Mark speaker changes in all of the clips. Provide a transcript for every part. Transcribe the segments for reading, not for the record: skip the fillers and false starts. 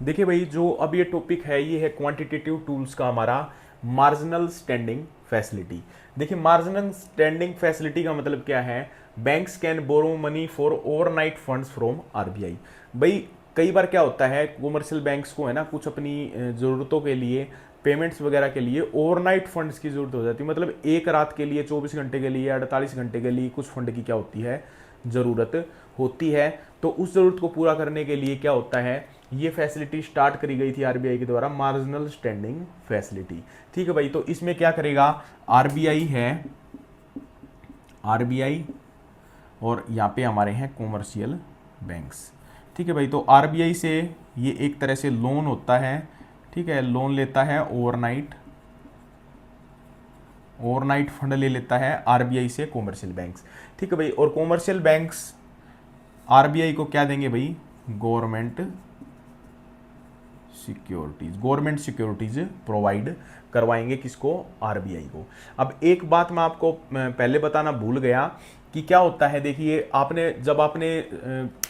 Speaker 1: देखिए भाई, जो अब ये टॉपिक है ये है क्वांटिटेटिव टूल्स का हमारा मार्जिनल स्टैंडिंग फैसिलिटी। देखिए, मार्जिनल स्टैंडिंग फैसिलिटी का मतलब क्या है? Banks can borrow money for overnight funds from RBI. भाई, कई बार क्या होता है, कॉमर्शियल बैंक्स को है ना कुछ अपनी ज़रूरतों के लिए, पेमेंट्स वगैरह के लिए ओवरनाइट फंड्स की ज़रूरत हो जाती है। मतलब एक रात के लिए, 24 घंटे के लिए, 48 घंटे के लिए कुछ फंड की क्या होती है, ज़रूरत होती है। तो उस ज़रूरत को पूरा करने के लिए क्या होता है, ये फैसिलिटी स्टार्ट करी गई थी आरबीआई के द्वारा, मार्जिनल स्टैंडिंग फैसिलिटी। ठीक है भाई, तो इसमें क्या करेगा आरबीआई है, आरबीआई और यहाँ पे हमारे हैं कॉमर्शियल बैंक्स। ठीक है भाई, तो आरबीआई से ये एक तरह से लोन होता है। ठीक है, लोन लेता है ओवरनाइट, ओवरनाइट फंड ले लेता है आरबीआई से कॉमर्शियल बैंक्स। ठीक है भाई, और कॉमर्शियल बैंक्स आरबीआई को क्या देंगे भाई? Government securities, government securities provide करवाएंगे किसको? आरबीआई को। अब एक बात मैं आपको पहले बताना भूल गया कि क्या होता है। देखिए, आपने जब आपने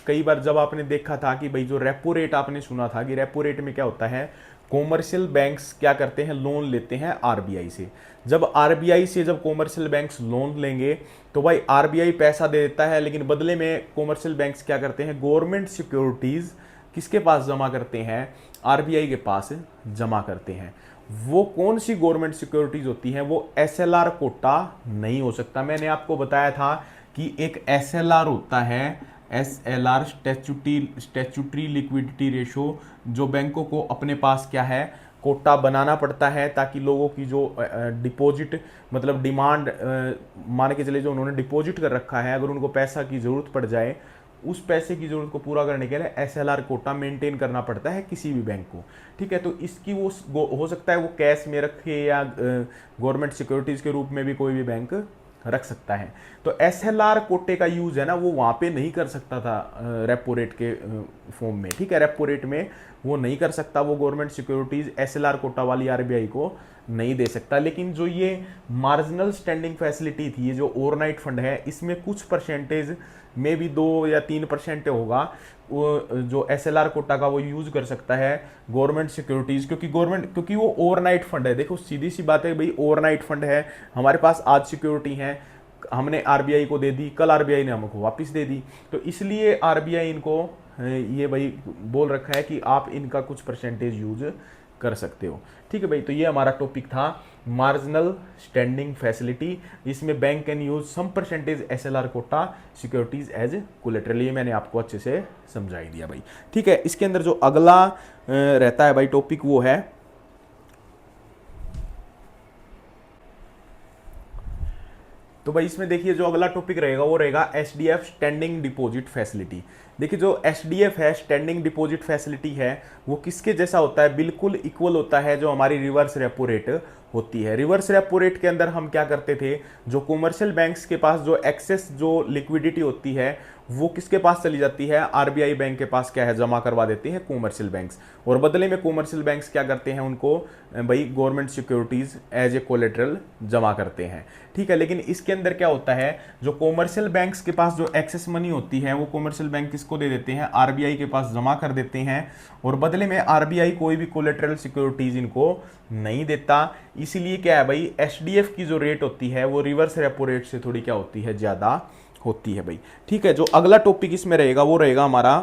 Speaker 1: कई बार जब आपने देखा था कि भाई जो रेपो रेट आपने सुना था कि रेपो रेट में क्या होता है, कॉमर्शियल बैंक्स क्या करते हैं, लोन लेते हैं आरबीआई से। जब आरबीआई से जब कॉमर्शियल बैंक्स लोन लेंगे तो भाई आरबीआई पैसा दे देता है, लेकिन बदले में कॉमर्शियल बैंक्स क्या करते हैं, गवर्नमेंट सिक्योरिटीज किसके पास जमा करते हैं? आरबीआई के पास जमा करते हैं। वो कौन सी गवर्नमेंट सिक्योरिटीज होती हैं? वो एसएलआर कोटा नहीं हो सकता। मैंने आपको बताया था कि एक एसएलआर होता है, एसएलआर स्टैट्यूटरी लिक्विडिटी रेशो, जो बैंकों को अपने पास क्या है, कोटा बनाना पड़ता है ताकि लोगों की जो डिपॉजिट मतलब डिमांड मान के चले जो उन्होंने डिपॉजिट कर रखा है, अगर उनको पैसा की ज़रूरत पड़ जाए, उस पैसे की जरूरत को पूरा करने के लिए एसएलआर कोटा मेंटेन करना पड़ता है किसी भी बैंक को। ठीक है, तो इसकी वो हो सकता है वो कैश में रखे या गवर्नमेंट सिक्योरिटीज के रूप में भी कोई भी बैंक रख सकता है। तो एसएलआर कोटे का यूज है ना वो वहां पे नहीं कर सकता था रेपो रेट के फॉर्म में। ठीक है, रेपो रेट में वो नहीं कर सकता, वो गवर्नमेंट सिक्योरिटीज एसएलआर कोटा वाली आरबीआई को नहीं दे सकता। लेकिन जो ये मार्जिनल स्टैंडिंग फैसिलिटी थी, ये जो ओवरनाइट फंड है, इसमें कुछ परसेंटेज में भी 2 या 3% होगा वो जो एसएलआर कोटा का वो यूज कर सकता है गवर्नमेंट सिक्योरिटीज, क्योंकि वो ओवरनाइट फंड है। देखो सीधी सी बात है भाई, ओवरनाइट फंड है, हमारे पास आज सिक्योरिटी है, हमने आरबीआई को दे दी, कल आरबीआई ने हमको वापस दे दी, तो इसलिए आरबीआई इनको ये भाई बोल रखा है कि आप इनका कुछ परसेंटेज यूज कर सकते हो। ठीक है भाई, तो ये हमारा टॉपिक था मार्जिनल स्टैंडिंग फैसिलिटी। इसमें bank can use some percentage SLR quota securities as collateral. ये मैंने आपको अच्छे से समझाई दिया भाई। ठीक है, इसके अंदर जो अगला रहता है भाई टॉपिक, वो है तो भाई इसमें देखिए जो अगला टॉपिक रहेगा वो रहेगा एसडीएफ स्टैंडिंग डिपॉजिट फैसिलिटी। देखिए जो एसडीएफ है, स्टैंडिंग डिपॉजिट फैसिलिटी है, वो किसके जैसा होता है? बिल्कुल इक्वल होता है जो हमारी रिवर्स रेपो रेट होती है। रिवर्स रेपो रेट के अंदर हम क्या करते थे, जो कॉमर्शियल बैंक्स के पास जो एक्सेस जो लिक्विडिटी होती है वो किसके पास चली जाती है? आरबीआई बैंक के पास क्या है, जमा करवा देती है कॉमर्शियल बैंक्स, और बदले में कॉमर्शियल बैंक्स क्या करते हैं, उनको भाई government securities as a collateral जमा करते हैं। ठीक है, लेकिन इसके अंदर क्या होता है, जो कॉमर्शियल बैंक्स के पास जो एक्सेस मनी होती है वो कॉमर्शियल बैंक किसको दे देते हैं? आरबीआई के पास जमा कर देते हैं, और बदले में आरबीआई कोई भी कोलेटरल सिक्योरिटीज इनको नहीं देता। इसीलिए क्या है भाई, एसडीएफ की जो रेट होती है वो रिवर्स रेपो रेट से थोड़ी क्या होती है, ज्यादा होती है भाई। ठीक है, जो अगला टॉपिक इसमें रहेगा वो रहेगा हमारा